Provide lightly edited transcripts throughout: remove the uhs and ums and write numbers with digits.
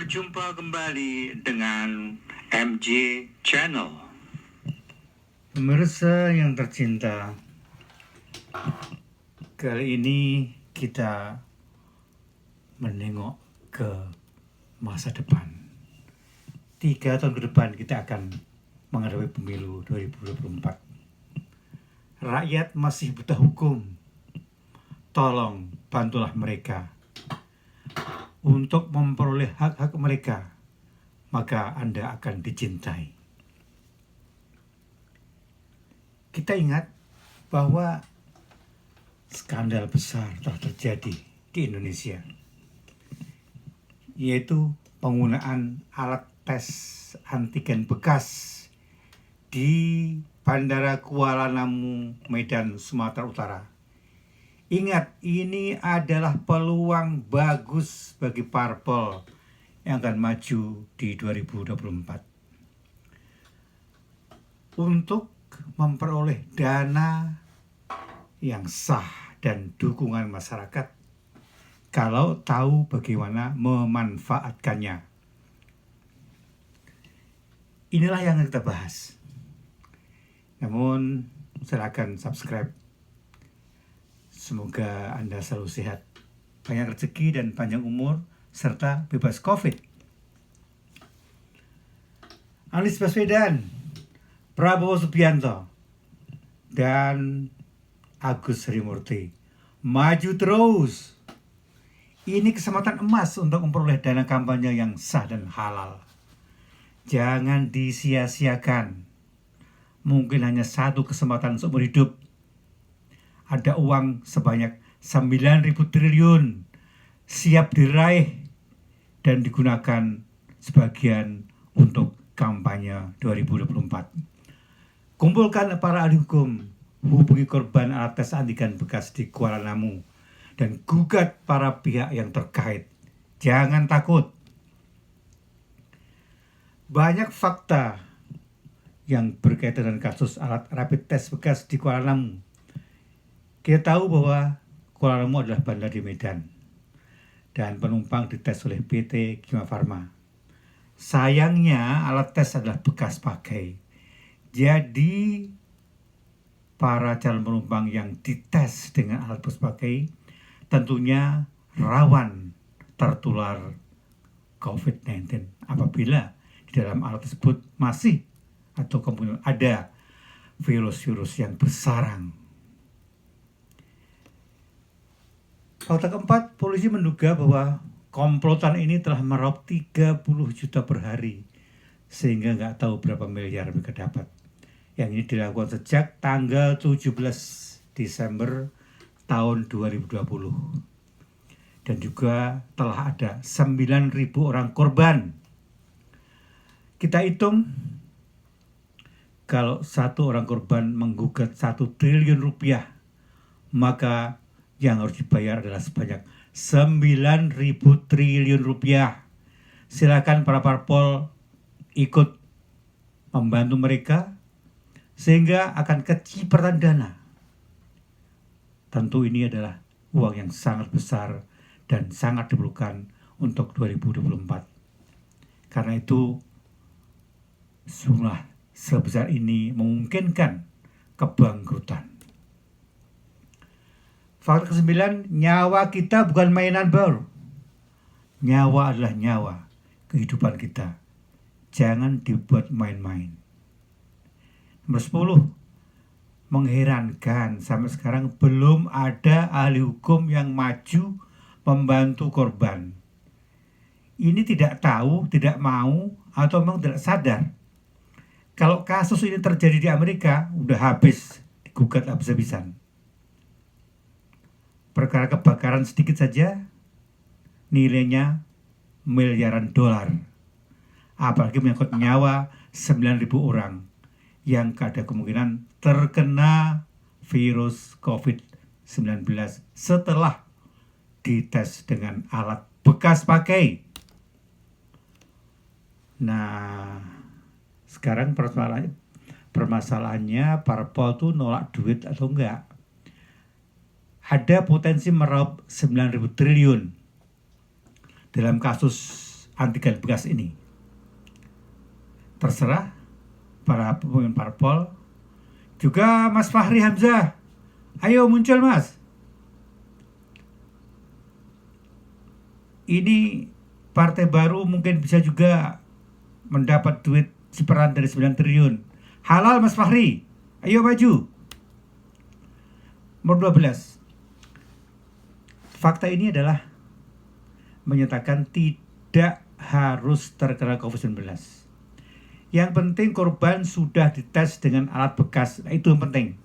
Berjumpa kembali dengan MJ Channel. Pemirsa yang tercinta, kali ini kita menengok ke masa depan. 3 tahun ke depan kita akan menghadapi pemilu 2024. Rakyat masih buta hukum. Tolong bantulah mereka untuk memperoleh hak-hak mereka, maka Anda akan dicintai. Kita ingat bahwa skandal besar telah terjadi di Indonesia, yaitu penggunaan alat tes antigen bekas di Bandara Kuala Namu, Medan, Sumatera Utara. Ingat, ini adalah peluang bagus bagi parpol yang akan maju di 2024 untuk memperoleh dana yang sah dan dukungan masyarakat kalau tahu bagaimana memanfaatkannya. Inilah yang kita bahas. Namun silakan subscribe. Semoga Anda selalu sehat, banyak rezeki dan panjang umur, serta bebas COVID. Anies Baswedan, Prabowo Subianto, dan Agus Harimurti, maju terus. Ini kesempatan emas untuk memperoleh dana kampanye yang sah dan halal. Jangan disia-siakan. Mungkin hanya satu kesempatan seumur hidup. Ada uang sebanyak 9.000 triliun siap diraih dan digunakan sebagian untuk kampanye 2024. Kumpulkan para ahli hukum, hubungi korban alat tes antigen bekas di Kuala Namu, dan gugat para pihak yang terkait. Jangan takut. Banyak fakta yang berkaitan dengan kasus alat rapid test bekas di Kuala Namu. Kita tahu bahwa Kuala Namu adalah bandar di Medan dan penumpang dites oleh PT Kimia Farma. Sayangnya alat tes adalah bekas pakai. Jadi para calon penumpang yang dites dengan alat bekas pakai tentunya rawan tertular COVID-19 apabila di dalam alat tersebut masih atau kemudian ada virus-virus yang bersarang. Fakta keempat, polisi menduga bahwa komplotan ini telah meraup 30 juta per hari, sehingga nggak tahu berapa miliar mereka dapat. Yang ini dilakukan sejak tanggal 17 Desember tahun 2020. Dan juga telah ada 9.000 orang korban. Kita hitung, kalau satu orang korban menggugat 1 triliun rupiah, maka yang harus dibayar adalah sebanyak 9.000 triliun rupiah. Silakan para parpol ikut membantu mereka sehingga akan kecipratan dana. Tentu ini adalah uang yang sangat besar dan sangat diperlukan untuk 2024. Karena itu jumlah sebesar ini memungkinkan kebangkrutan. Fakta ke-9, nyawa kita bukan mainan baru. Nyawa adalah nyawa, kehidupan kita. Jangan dibuat main-main. Nomor 10, mengherankan sampai sekarang belum ada ahli hukum yang maju membantu korban. Ini tidak tahu, tidak mau, atau memang tidak sadar. Kalau kasus ini terjadi di Amerika, udah habis, digugat habis-habisan. Perkara kebakaran sedikit saja nilainya miliaran dolar. Apalagi menyangkut nyawa 9.000 orang yang ada kemungkinan terkena virus COVID-19 setelah dites dengan alat bekas pakai. Nah, sekarang permasalahannya parpol tuh nolak duit atau enggak. Ada potensi meraup 9.000 triliun dalam kasus antigen bekas ini. Terserah para pemimpin parpol, juga Mas Fahri Hamzah. Ayo muncul Mas. Ini partai baru mungkin bisa juga mendapat duit seperan dari 9 triliun. Halal Mas Fahri. Ayo maju. Nomor 12. Fakta ini adalah menyatakan tidak harus terkena COVID-19. Yang penting korban sudah dites dengan alat bekas. Itu yang penting.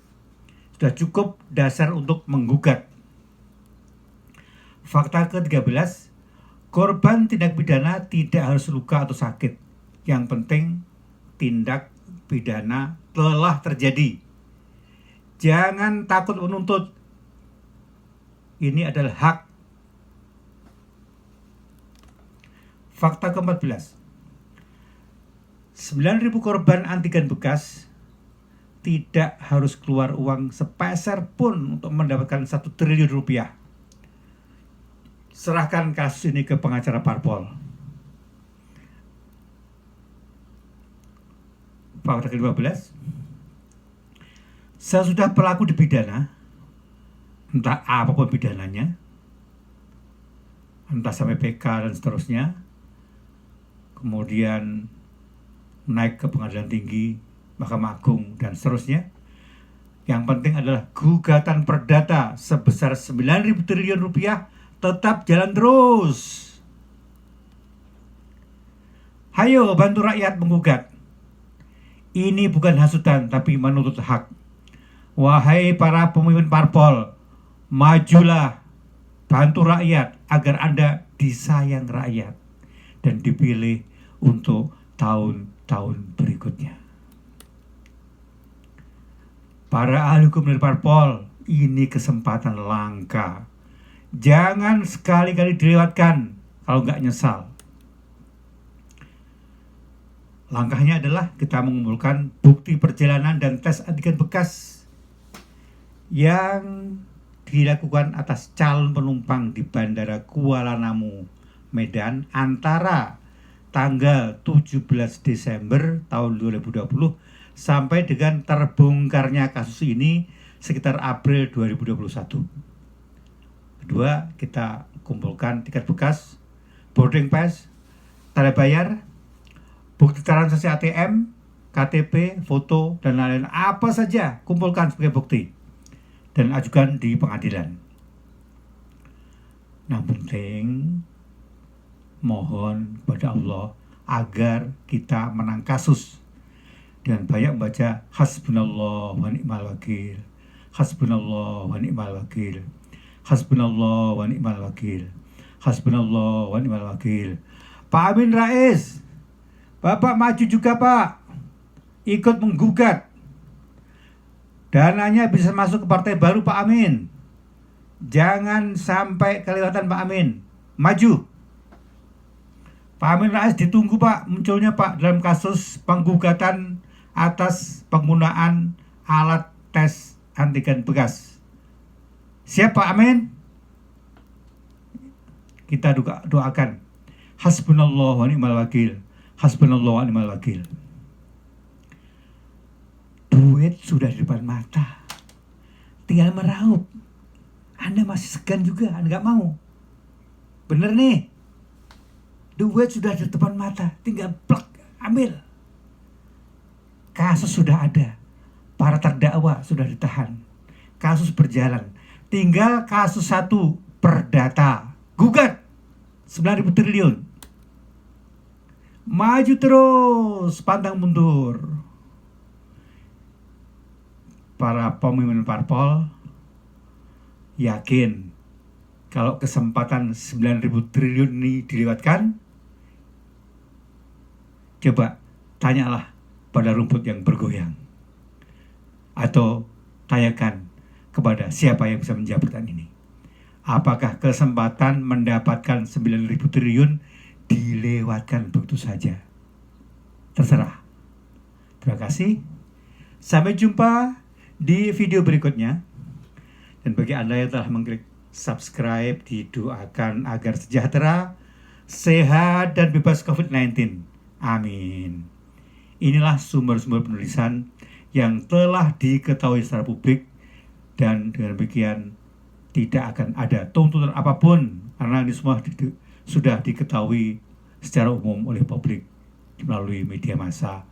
Sudah cukup dasar untuk menggugat. Fakta ke-13. Korban tindak pidana tidak harus luka atau sakit. Yang penting tindak pidana telah terjadi. Jangan takut menuntut. Ini adalah hak. Fakta ke-14. 9.000 korban antigen bekas tidak harus keluar uang sepeser pun untuk mendapatkan 1 triliun rupiah. Serahkan kasus ini ke pengacara parpol. Fakta ke-15. Sesudah pelaku dipidana, entah apapun pidananya, entah sampai PK dan seterusnya, kemudian naik ke pengadilan tinggi, Mahkamah Agung, dan seterusnya. Yang penting adalah gugatan perdata sebesar 9.000 triliun rupiah tetap jalan terus. Hayo bantu rakyat menggugat. Ini bukan hasutan tapi menuntut hak. Wahai para pemimpin parpol, majulah, bantu rakyat agar Anda disayang rakyat dan dipilih untuk tahun-tahun berikutnya. Para ahli hukum dari parpol, ini kesempatan langka. Jangan sekali-kali dilewatkan kalau nggak nyesal. Langkahnya adalah kita mengumpulkan bukti perjalanan dan tes antigen bekas yang dilakukan atas calon penumpang di Bandara Kuala Namu, Medan antara tanggal 17 Desember tahun 2020 sampai dengan terbongkarnya kasus ini sekitar April 2021. Kedua, kita kumpulkan tiket bekas, boarding pass, tanda bayar, bukti transaksi ATM, KTP, foto, dan lain-lain. Apa saja kumpulkan sebagai bukti dan ajukan di pengadilan. Nah, penting mohon pada Allah agar kita menang kasus dengan banyak membaca hasbunallah wa ni'mal wakil, hasbunallah wa ni'mal wakil, hasbunallah wa ni'mal wakil, hasbunallah wa ni'mal wakil. Pak Amin Rais, Bapak maju juga Pak, ikut menggugat. Dananya bisa masuk ke partai baru Pak Amin. Jangan sampai kelewatan Pak Amin. Maju. Pak Amin Rais ditunggu Pak, munculnya Pak dalam kasus penggugatan atas penggunaan alat tes antigen bekas. Siap Pak Amin? Kita doakan. Hasbunallah wa ni'mal wakil. Hasbunallah wa ni'mal wakil. Duit sudah di depan mata, tinggal meraup. Anda masih segan juga, Anda nggak mau. Bener nih, duit sudah di depan mata, tinggal plak, ambil. Kasus sudah ada, para terdakwa sudah ditahan, kasus berjalan. Tinggal kasus satu perdata, gugat 9.000 triliun. Maju terus, pantang mundur. Para pemimpin parpol yakin kalau kesempatan 9.000 triliun ini dilewatkan, coba tanyalah pada rumput yang bergoyang. Atau tanyakan kepada siapa yang bisa menjabatan ini. Apakah kesempatan mendapatkan 9.000 triliun dilewatkan begitu saja? Terserah. Terima kasih. Sampai jumpa di video berikutnya. Dan bagi Anda yang telah mengklik subscribe, didoakan agar sejahtera, sehat dan bebas COVID-19. Amin. Inilah sumber-sumber penulisan yang telah diketahui secara publik, dan dengan demikian tidak akan ada tuntutan apapun karena ini semua sudah diketahui secara umum oleh publik melalui media massa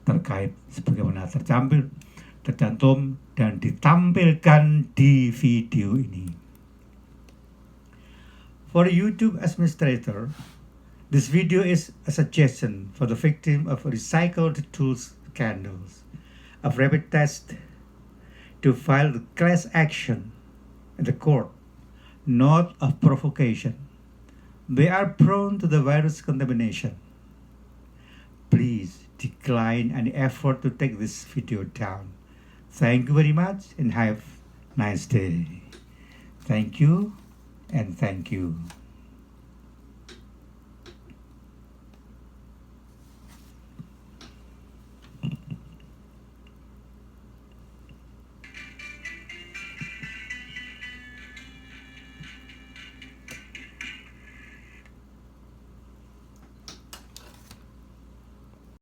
terkait sebagaimana tercantum dan ditampilkan di video ini. For the YouTube administrator, this video is a suggestion for the victim of recycled tools scandals of rapid test to file the class action in the court, not of provocation. They are prone to the virus contamination. Please decline any effort to take this video down. Thank you very much and have a nice day. Thank you and thank you.